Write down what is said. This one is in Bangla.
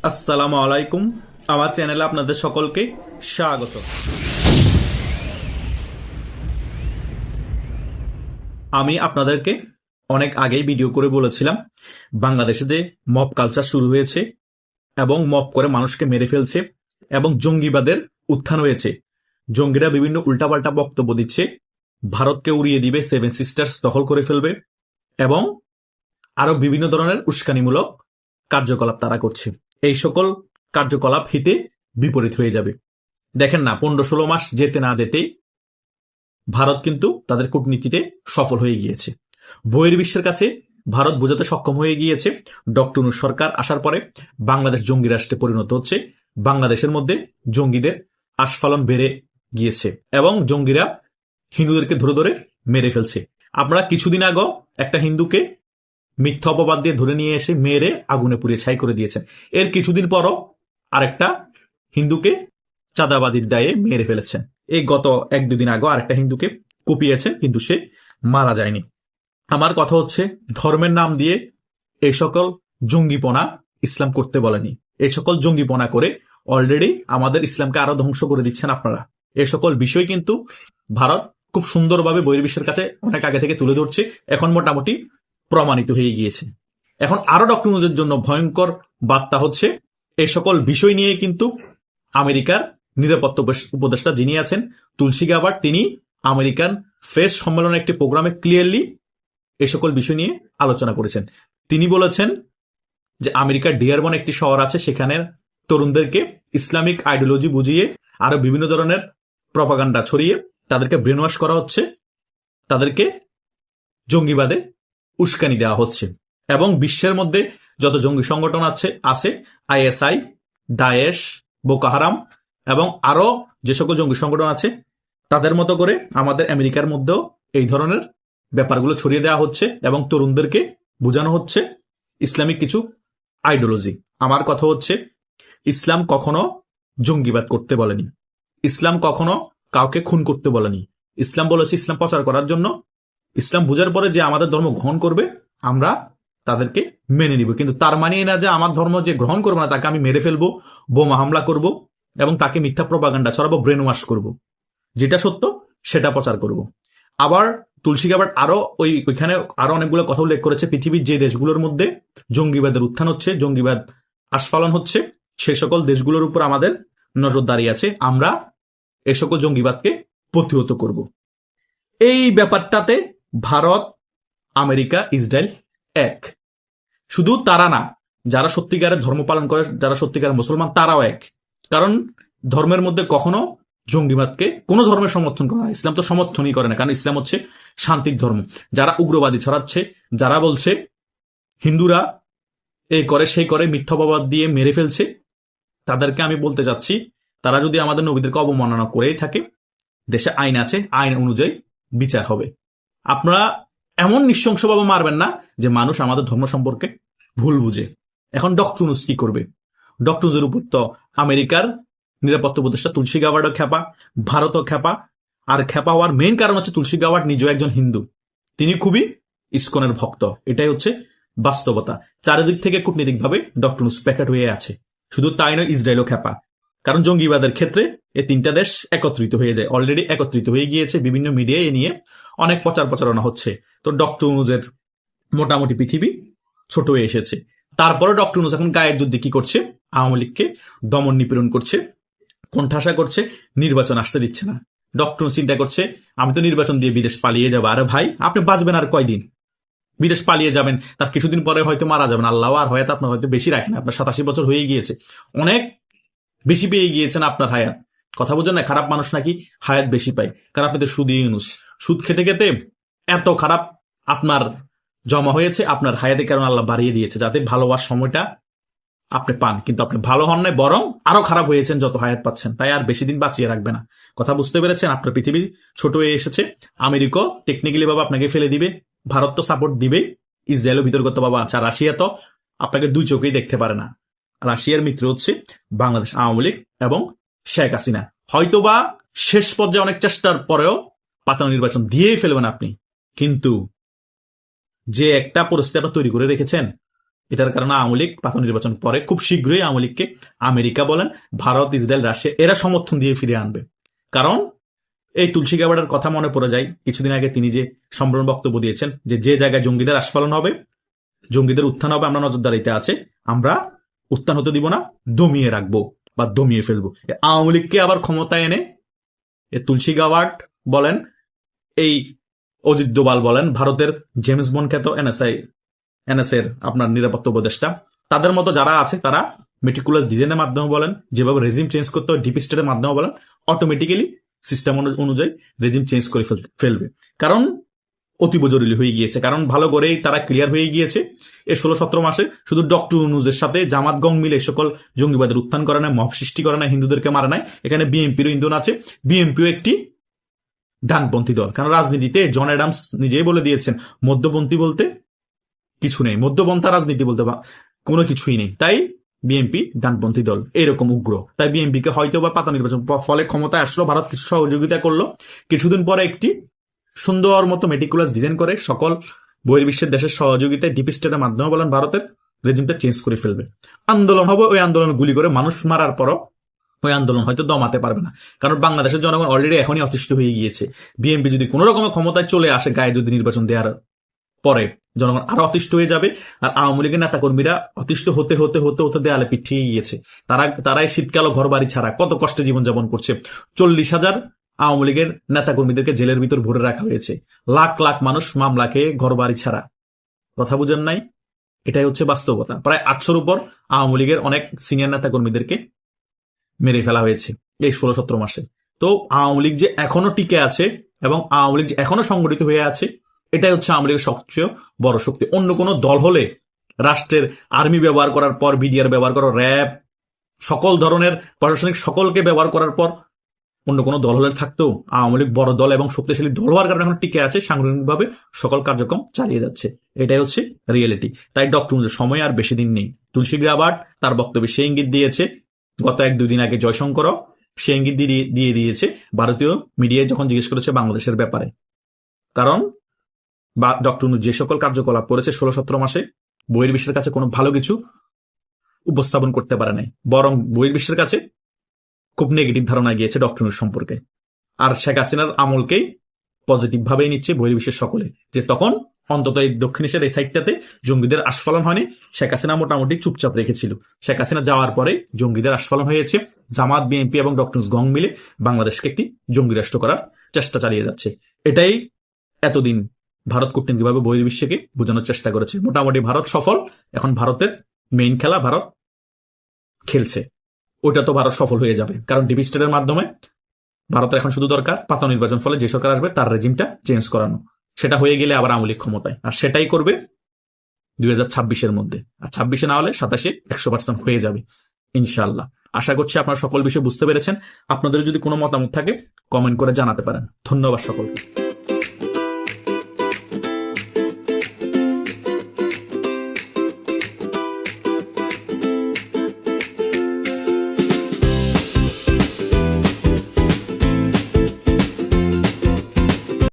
আসসালামু আলাইকুম। আমার চ্যানেলে আপনাদের সকলকে স্বাগত। আমি আপনাদেরকে অনেক আগেই ভিডিও করে বলেছিলাম বাংলাদেশে যে মব কালচার শুরু হয়েছে এবং মব করে মানুষকে মেরে ফেলছে এবং জঙ্গিবাদের উত্থান হয়েছে। জঙ্গিরা বিভিন্ন উল্টাপাল্টা বক্তব্য দিচ্ছে, ভারতকে উড়িয়ে দিবে, সেভেন সিস্টার্স দখল করে ফেলবে এবং আরো বিভিন্ন ধরনের উস্কানিমূলক কার্যকলাপ তারা করছে। এই সকল কার্যকলাপ হিতে বিপরীত হয়ে যাবে। দেখেন না, 15-16 মাস যেতে না যেতেই ভারত কিন্তু তাদের কূটনীতিতে সফল হয়ে গিয়েছে। বহির্বিশ্বের কাছে ভারত বোঝাতে সক্ষম হয়ে গিয়েছে ডক্টর ইউনূস সরকার আসার পরে বাংলাদেশ জঙ্গি রাষ্ট্রে পরিণত হচ্ছে। বাংলাদেশের মধ্যে জঙ্গিদের আস্ফালন বেড়ে গিয়েছে এবং জঙ্গিরা হিন্দুদেরকে ধরে ধরে মেরে ফেলছে। আপনারা কিছুদিন আগেও একটা হিন্দুকে মিথ্যা অপবাদ দিয়ে ধরে নিয়ে এসে মেরে আগুনে পুড়িয়ে ছাই করে দিয়েছেন। এর কিছুদিন পরও আরেকটা হিন্দুকে চাঁদাবাজির দায়ে মেরে ফেলেছেন। এই গত 1-2 দিন আগে আরেকটা হিন্দুকে কুপিয়েছেন, কিন্তু সে মারা যায়নি। আমার কথা হচ্ছে, ধর্মের নাম দিয়ে এই সকল জঙ্গিপনা ইসলাম করতে বলেনি। এই সকল জঙ্গিপনা করে অলরেডি আমাদের ইসলামকে আরো ধ্বংস করে দিচ্ছেন আপনারা। এই সকল বিষয় কিন্তু ভারত খুব সুন্দরভাবে বহির্বিশ্বের কাছে অনেক আগে থেকে তুলে ধরছে, এখন মোটামুটি প্রমাণিত হয়ে গিয়েছে। এখন আরো ডক্টর ইউনূসের জন্য ভয়ঙ্কর বার্তা হচ্ছে, এই সকল বিষয় নিয়ে কিন্তু আমেরিকার নিরাপত্তা উপদেষ্টা যিনি আছেন তুলসী গাবার্ড, তিনি আমেরিকান ফেস সম্মেলনের একটি প্রোগ্রামে ক্লিয়ারলি এই সকল বিষয় নিয়ে আলোচনা করেছেন। তিনি বলেছেন যে আমেরিকার ডিয়ারবন একটি শহর আছে, সেখানে তরুণদেরকে ইসলামিক আইডিওলজি বুঝিয়ে আরো বিভিন্ন ধরনের প্রপাগান্ডা ছড়িয়ে তাদেরকে ব্রেনওয়াশ করা হচ্ছে, তাদেরকে জঙ্গিবাদে উস্কানি দেওয়া হচ্ছে। এবং বিশ্বের মধ্যে যত জঙ্গি সংগঠন আছে আইএসআই, দায়েশ, বোকো হারাম এবং আরো যে সকল জঙ্গি সংগঠন আছে, তাদের মতো করে আমাদের আমেরিকার মধ্যেও এই ধরনের ব্যাপারগুলো ছড়িয়ে দেওয়া হচ্ছে এবং তরুণদেরকে বোঝানো হচ্ছে ইসলামিক কিছু আইডিওলজি। আমার কথা হচ্ছে, ইসলাম কখনো জঙ্গিবাদ করতে বলেনি, ইসলাম কখনো কাউকে খুন করতে বলেনি। ইসলাম বলেছে ইসলাম প্রচার করার জন্য, ইসলাম বুঝার পরে যে আমাদের ধর্ম গ্রহণ করবে আমরা তাদেরকে মেনে নিব, কিন্তু তার মানে না যে আমার ধর্ম যে গ্রহণ করবো না তাকে আমি মেরে ফেলবো, বোমা হামলা করব এবং তাকে মিথ্যা প্রপাগান্ডা ছড়াবো, ব্রেন ওয়াশ করব, যেটা সত্য সেটা প্রচার করব। আবার তুলসী গাবার্ড আরো ওইখানে আরো অনেকগুলো কথা উল্লেখ করেছে, পৃথিবীর যে দেশগুলোর মধ্যে জঙ্গিবাদের উত্থান হচ্ছে, জঙ্গিবাদ আস্ফালন হচ্ছে, সে সকল দেশগুলোর উপর আমাদের নজরদারি আছে, আমরা এ সকল জঙ্গিবাদকে প্রতিহত করব। এই ব্যাপারটাতে ভারত, আমেরিকা, ইসরায়েল এক। শুধু তারা না, যারা সত্যিকারের ধর্ম পালন করে, যারা সত্যিকারের মুসলমান, তারাও এক। কারণ ধর্মের মধ্যে কখনো জঙ্গিবাদকে কোনো ধর্মের সমর্থন করে না, ইসলাম তো সমর্থনই করে না, কারণ ইসলাম হচ্ছে শান্তির ধর্ম। যারা উগ্রবাদী ছড়াচ্ছে, যারা বলছে হিন্দুরা এই করে সেই করে, মিথ্যা অপবাদ দিয়ে মেরে ফেলছে, তাদেরকে আমি বলতে চাচ্ছি, তারা যদি আমাদের নবীদেরকে অবমাননা করেই থাকে, দেশে আইন আছে, আইন অনুযায়ী বিচার হবে। আপনারা এমন নৃশংসভাবে মারবেন না যে মানুষ আমাদের ধর্ম সম্পর্কে ভুল বুঝে। এখন ডক্টর ইউনূস কি করবে? ডক্টর ইউনূসের উপর তো আমেরিকার নিরাপত্তা উপদেষ্টা তুলসী গাবার্ডও খেপা, ভারতও খেপা। আর খেপা হওয়ার মেইন কারণ হচ্ছে তুলসী গাবার্ড নিজেও একজন হিন্দু, তিনি খুবই ইসকনের ভক্ত। এটাই হচ্ছে বাস্তবতা। চারিদিক থেকে কূটনীতিকভাবে ডক্টর ইউনূস প্যাকেট হয়ে আছে। শুধু তাই নয়, ইসরায়েলও খেপা, কারণ জঙ্গিবাদের ক্ষেত্রে এই তিনটা দেশ একত্রিত হয়ে যায়, অলরেডি একত্রিত হয়ে গিয়েছে। বিভিন্ন মিডিয়ায় এ নিয়ে অনেক প্রচারণা হচ্ছে। তো ডক্টর ইউনূসের মোটামুটি পৃথিবী ছোট হয়ে এসেছে। তারপরে ডক্টর ইউনূস এখন গায়ের যুদ্ধে কি করছে? আওয়ামী লীগকে দমন নিপীড়ন করছে, কোণঠাসা করছে, নির্বাচন আসতে দিচ্ছে না। ডক্টর ইউনূস চিন্তা করছে, আমি তো নির্বাচন দিয়ে বিদেশ পালিয়ে যাবো। আরে ভাই, আপনি বাঁচবেন আর কয়দিন? বিদেশ পালিয়ে যাবেন, তার কিছুদিন পরে হয়তো মারা যাবেন। আল্লাহ আর হয়তো আপনার হয়তো বেশি রাখেন, আপনার 87 বছর হয়ে গিয়েছে, অনেক বেশি পেয়ে গিয়েছেন আপনার হায়াত। কথা বুঝেন না, খারাপ মানুষ নাকি হায়াত বেশি পায়, কারণ আপনি তো সুদী ইউনূস। সুদ খেতে খেতে এত খারাপ আপনার জমা হয়েছে, আপনার হায়াতের কারণে আল্লাহ বাড়িয়ে দিয়েছে যাতে ভালো হওয়ার সময়টা আপনি পান, কিন্তু আপনি ভালো হন নাই, বরং আরো খারাপ হয়েছেন যত হায়াত পাচ্ছেন। তাই আর বেশি দিন বাঁচিয়ে রাখবে না। কথা বুঝতে পেরেছেন? আপনার পৃথিবী ছোট হয়ে এসেছে। আমেরিকা টেকনিক্যালি বাবা আপনাকে ফেলে দিবে, ভারত তো সাপোর্ট দিবে, ইসরায়েলও বিতর্কত বাবা আছে, রাশিয়া তো আপনাকে দুই চোখেই দেখতে পারে না। রাশিয়ার মিত্র হচ্ছে বাংলাদেশ আওয়ামী লীগ এবং শেখ হাসিনা। হয়তোবা শেষ পর্যায়ে অনেক চেষ্টার পরেও পাতানো নির্বাচন দিয়েই ফেলবেন আপনি, কিন্তু যে একটা পরিস্থিতি আপনার তৈরি করে রেখেছেন, এটার কারণে আওয়ামী লীগ পাতানো নির্বাচন পরে খুব শীঘ্রই আওয়ামী লীগকে আমেরিকা বলেন, ভারত, ইসরায়েল, রাশিয়া এরা সমর্থন দিয়ে ফিরে আনবে। কারণ এই তুলসী গাবার্ডের কথা মনে পড়ে যায়, কিছুদিন আগে তিনি যে সম্মেলন বক্তব্য দিয়েছেন যে যে জায়গায় জঙ্গিদের আস্ফালন হবে, জঙ্গিদের উত্থান হবে, আমরা নজরদারিতে আছে, আমরা উত্থান হতে দিব না, দমিয়ে রাখবো বা দমিয়ে ফেলবো। আওয়ামী লীগকে আবার ক্ষমতায় এনে তুলসী গাবার্ড বলেন, এই অজিত দোভাল বলেন, ভারতের জেমস বন্ড খ্যাত এনএসএর আপনার নিরাপত্তা উপদেষ্টা, তাদের মতো যারা আছে তারা মেটিকুলাস ডিজাইনের মাধ্যমে বলেন, যেভাবে রেজিম চেঞ্জ করতে হয় ডিপ স্টেটের মাধ্যমে বলেন, অটোমেটিক্যালি সিস্টেম অনুযায়ী রেজিম চেঞ্জ করে ফেলবে। কারণ অতীব জরুরি হয়ে গিয়েছে, কারণ ভালো করেই তারা ক্লিয়ার হয়ে গিয়েছে এই 16-17 মাসে শুধু ডক্টর ইউনূসের সাথে জামাত গং মিলে সকল জঙ্গিবাদের উত্থান করে না, মব সৃষ্টি করে না, হিন্দুদেরকে মারে নাই। এখানে বিএনপিরও ইন্ধন আছে, বিএনপিও একটি ডানপন্থী দল। কারণ রাজনীতিতে জন অ্যাডামস নিজেই বলে দিয়েছেন, মধ্যপন্থী বলতে কিছু নেই, মধ্যপন্থা রাজনীতি বলতে কোনো কিছুই নেই। তাই বিএনপি ডানপন্থী দল, এরকম উগ্র। তাই বিএনপিকে হয়তো বা পাতা নির্বাচন ফলে ক্ষমতায় আসলো, ভারত কিছু সহযোগিতা করলো, কিছুদিন পরে একটি সুন্দর মতো মেটিকুলাস ডিজাইন করে সকল বহির্বিশ্বের দেশের সহযোগিতায় ডিপ স্টেটের মাধ্যমে বলেন ভারতের রেজিমটা চেঞ্জ করে ফেলবে। আন্দোলন হবে, ওই আন্দোলন গুলি করে মানুষ মারার পরও ওই আন্দোলন হয়তো দমাতে পারবে না। কারণ বাংলাদেশের জনগণ অলরেডি এখনই অতিষ্ঠ হয়ে গিয়েছে। বিএনপি যদি কোনো রকমের ক্ষমতায় চলে আসে, গায়ে যদি নির্বাচন দেওয়ার পরে, জনগণ আরো অতিষ্ঠ হয়ে যাবে। আর আওয়ামী লীগের নেতাকর্মীরা অতিষ্ঠ হতে হতে হতে হতে দেয়ালে পিঠিয়ে গিয়েছে। তারাই শীতকালে ঘর বাড়ি ছাড়া কত কষ্টে জীবনযাপন করছে। 40,000 আওয়ামী লীগের নেতাকর্মীদেরকে জেলের ভিতর ভরে রাখা হয়েছে, লাখ লাখ মানুষ মামলা খেয়ে ঘর বাড়ি ছাড়া। কথা বুঝেন নাই? এটাই হচ্ছে বাস্তবতা। প্রায় 800-র উপর আওয়ামী লীগের অনেক সিনিয়র নেতাকর্মীদেরকে মেরে ফেলা হয়েছে এই 16-17 মাসে। তো আওয়ামী লীগ যে এখনো টিকে আছে এবং আওয়ামী লীগ যে এখনো সংগঠিত হয়ে আছে, এটাই হচ্ছে আওয়ামী লীগের সবচেয়ে বড় শক্তি। অন্য কোনো দল হলে রাষ্ট্রের আর্মি ব্যবহার করার পর, বিডিআর ব্যবহার করার, র্যাব, সকল ধরনের প্রশাসনিক সকলকে ব্যবহার করার পর অন্য কোনো দল হলে থাকতো, আওয়ামী লীগ বড় দল এবং শক্তিশালী দল হওয়ার কারণে এখন টিকে আছে, সাংগঠনিকভাবে সকল কার্যক্রম চালিয়ে যাচ্ছে। এটাই হচ্ছে রিয়েলিটি। তাই ডক্টর ইউনূসের সময় আর বেশি দিন নেই। তুলসী গাবার্ড তার বক্তব্যে সে ইঙ্গিত দিয়েছে, গত 1-2 দিন আগে জয়শঙ্করও সে ইঙ্গিত দিয়ে দিয়েছে ভারতীয় মিডিয়ায় যখন জিজ্ঞেস করেছে বাংলাদেশের ব্যাপারে। কারণ ডক্টর ইউনূস যে সকল কার্যকলাপ করেছে 16-17 মাসে, বহির্বিশ্বের কাছে কোনো ভালো কিছু উপস্থাপন করতে পারে নাই, বরং বহির্বিশ্বের কাছে খুব নেগেটিভ ধারণা গিয়েছে ডক্টর ইউনূস সম্পর্কে। আর শেখ হাসিনার আমলকেই পজিটিভ ভাবেই নিচ্ছে বহির্বিশ্বের সকলে, যে তখন অন্তত এই দক্ষিণ এশিয়ার এই সাইডটাতে জঙ্গিদের আস্ফালন হয়নি, শেখ হাসিনা মোটামুটি চুপচাপ রেখেছিল। শেখ হাসিনা যাওয়ার পরে জঙ্গিদের আস্ফালন হয়েছে। জামাত, বিএনপি এবং ডক্টর ইউনূস গং মিলে বাংলাদেশকে একটি জঙ্গি রাষ্ট্র করার চেষ্টা চালিয়ে যাচ্ছে। এটাই এতদিন ভারত কূটনীতিকভাবে বহির্বিশ্বকে বোঝানোর চেষ্টা করেছে। মোটামুটি ভারত সফল। এখন ভারতের মেইন খেলা ভারত খেলছে, ওইটা তো ভারত সফল হয়ে যাবে। কারণ ডিপ স্টেটের মাধ্যমে ভারতের এখন শুধু দরকার পাতা নির্বাচন, ফলে যে সরকার আসবে তার রেজিমটা চেঞ্জ করানো। সেটা হয়ে গেলে আবার আওয়ামী লীগ ক্ষমতায়, আর সেটাই করবে 2026-এর মধ্যে। আর 26-এ না হলে 27-এ 100% হয়ে যাবে ইনশাআল্লাহ। আশা করছি আপনারা সকল বিষয় বুঝতে পেরেছেন। আপনাদের যদি কোনো মতামত থাকে কমেন্ট করে জানাতে পারেন। ধন্যবাদ সকলকে।